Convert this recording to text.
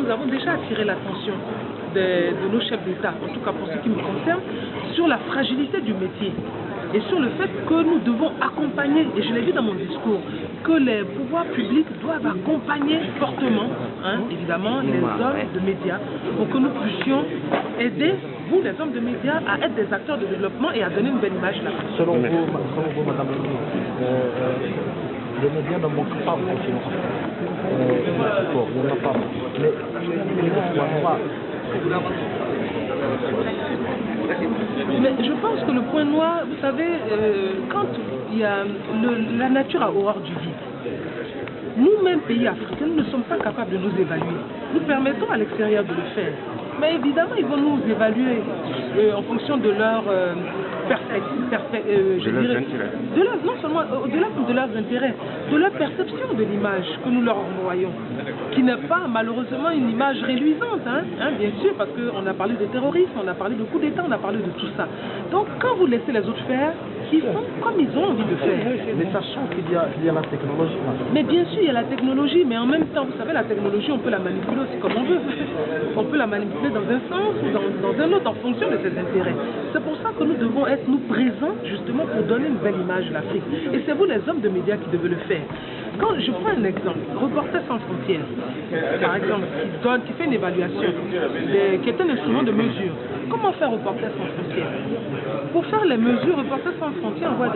nous avons déjà attiré l'attention de nos chefs d'État, en tout cas pour ce qui me concerne, sur la fragilité du métier et sur le fait que nous devons accompagner, et je l'ai dit dans mon discours, que les pouvoirs publics doivent accompagner fortement, évidemment, les hommes de médias pour que nous puissions aider, vous, les hommes de médias, à être des acteurs de développement et à donner une belle image là. Selon vous, Madame la ministre, les médias ne manquent pas de confiance. Il n'y en a pas. Mais je pense que le point noir, vous savez, quand il y a la nature a horreur du vide, nous-mêmes, pays africains, nous ne sommes pas capables de nous évaluer. Nous permettons à l'extérieur de le faire. Mais évidemment, ils vont nous évaluer en fonction de leur non seulement au-delà de leurs intérêts, de leur perception de l'image que nous leur envoyons, qui n'est pas malheureusement une image réluisante, bien sûr, parce qu'on a parlé de terrorisme, on a parlé de coup d'État, on a parlé de tout ça. Donc quand vous laissez les autres faire, ils font comme ils ont envie de faire. Mais sachant qu'il y a la technologie. Mais bien sûr, il y a la technologie, mais en même temps, vous savez, la technologie, on peut la manipuler aussi comme on veut. On peut la manipuler dans un sens ou dans un autre en fonction de ses intérêts. C'est pour ça que nous devons être nous présents justement pour donner une belle image de l'Afrique. Et c'est vous les hommes de médias qui devez le faire. Quand je prends un exemple, Reporters sans frontières, par exemple, qui fait une évaluation, qui est un instrument de mesure. Comment faire Reporters sans frontières? Pour faire les mesures, Reporters sans frontières envoie